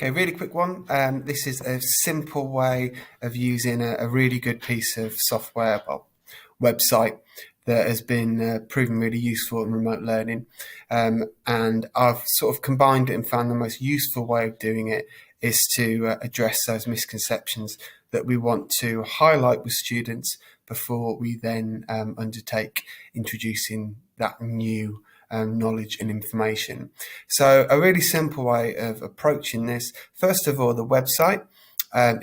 Okay, really quick one. This is a simple way of using a really good piece of software, website that has been proven really useful in remote learning. And I've sort of combined it and found the most useful way of doing it is to address those misconceptions that we want to highlight with students before we then undertake introducing that new knowledge and information. So a really simple way of approaching this, first of all, the website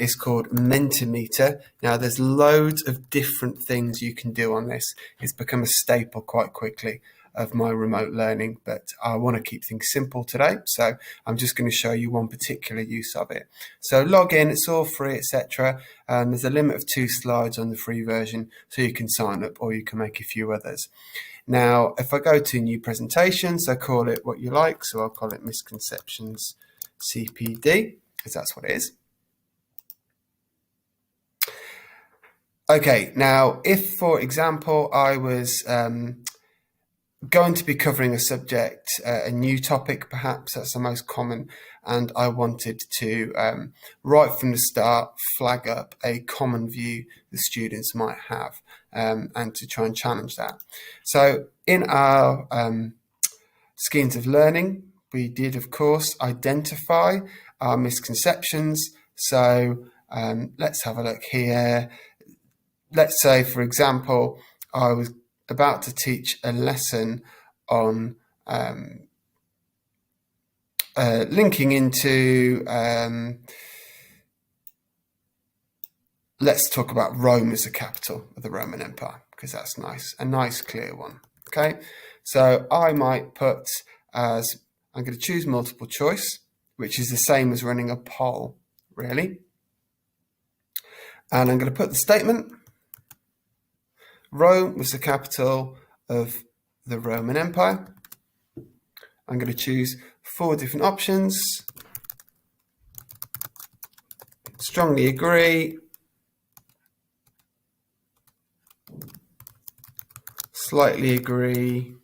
is called Mentimeter. Now there's loads of different things you can do on this. It's become a staple quite quickly of my remote learning, but I want to keep things simple today, so I'm just going to show you one particular use of it. So log in, it's all free, etc. There's a limit of 2 slides on the free version, so you can sign up or you can make a few others. Now, if I go to new presentations, I call it what you like. So I'll call it misconceptions CPD, because that's what it is. Okay, now if, for example, I was going to be covering a subject, a new topic perhaps, that's the most common, and I wanted to, right from the start, flag up a common view the students might have, and to try and challenge that. So in our schemes of learning, we did, of course, identify our misconceptions. So let's have a look here. Let's say, for example, I was about to teach a lesson on linking into, let's talk about Rome as the capital of the Roman Empire, because that's nice, a nice clear one. Okay, so I might put as, I'm going to choose multiple choice, which is the same as running a poll, really. And I'm going to put the statement, Rome was the capital of the Roman Empire. I'm going to choose 4 different options. Strongly agree, slightly agree,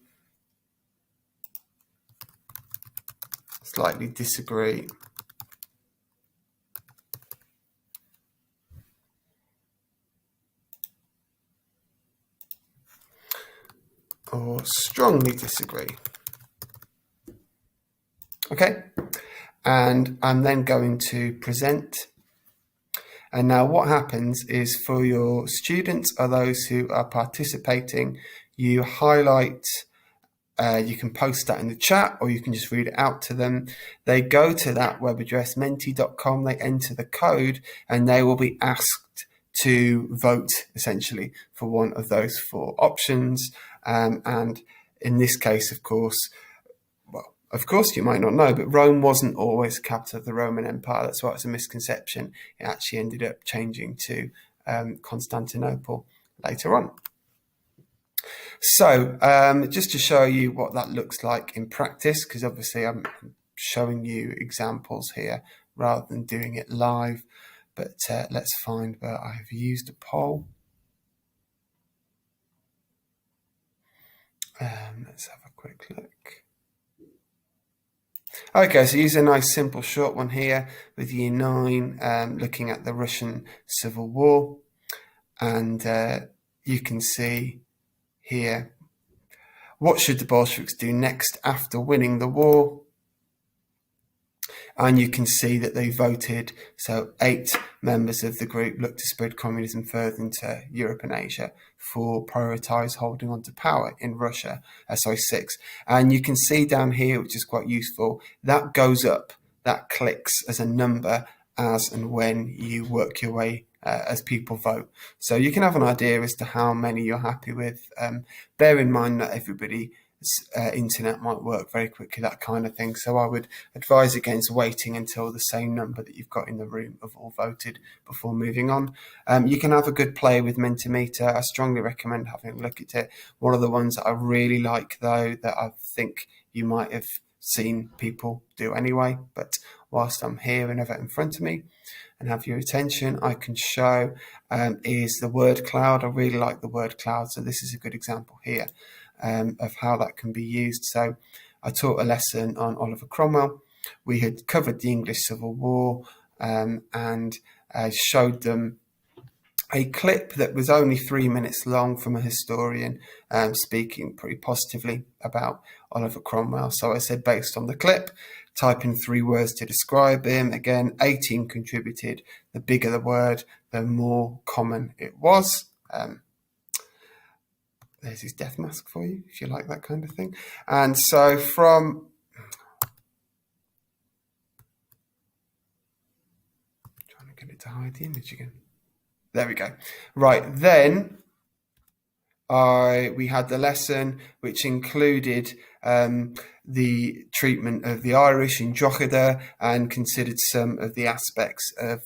slightly disagree. Or strongly disagree. Okay, and I'm then going to present. And now what happens is, for your students or those who are participating, you highlight, you can post that in the chat or you can just read it out to them. They go to that web address, menti.com, they enter the code and they will be asked to vote essentially for one of those 4 options. And in this case, of course, you might not know, but Rome wasn't always the capital of the Roman Empire. That's why it's a misconception. It actually ended up changing to Constantinople later on. So just to show you what that looks like in practice, because obviously I'm showing you examples here rather than doing it live, but let's find where I've used a poll. Let's have a quick look. Okay, so use a nice simple short one here with Year 9 looking at the Russian Civil War, and you can see here, what should the Bolsheviks do next after winning the war? And you can see that they voted, so 8 members of the group looked to spread communism further into Europe and Asia, 4 prioritise holding on to power in Russia, 6. And you can see down here, which is quite useful, that goes up, that clicks as a number as and when you work your way as people vote. So you can have an idea as to how many you're happy with. Bear in mind that everybody internet might work very quickly, that kind of thing. So I would advise against waiting until the same number that you've got in the room have all voted before moving on. You can have a good play with Mentimeter. I strongly recommend having a look at it. One of the ones that I really like, though, that I think you might have seen people do anyway, but whilst I'm here and have it in front of me and have your attention, I can show is the word cloud. I really like the word cloud, so this is a good example here of how that can be used. So I taught a lesson on Oliver Cromwell, we had covered the English Civil War, and showed them a clip that was only 3 minutes long from a historian speaking pretty positively about Oliver Cromwell. So I said, based on the clip, type in 3 words to describe him. Again, 18 contributed. The bigger the word, the more common it was. There's his death mask for you, if you like that kind of thing. And so from... trying to get it to hide the image again. There we go. Right, then we had the lesson which included the treatment of the Irish in Drogheda and considered some of the aspects of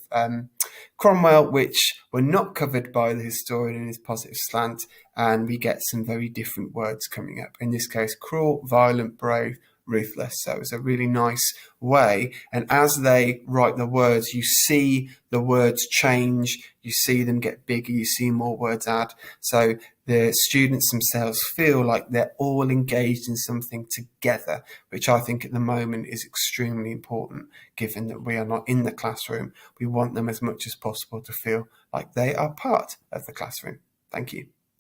Cromwell which were not covered by the historian in his positive slant, and we get some very different words coming up. In this case, cruel, violent, brave, ruthless. So it's a really nice way, and as they write the words, you see the words change, you see them get bigger, you see more words add. So the students themselves feel like they're all engaged in something together, which I think at the moment is extremely important, given that we are not in the classroom. We want them as much as possible to feel like they are part of the classroom. Thank you.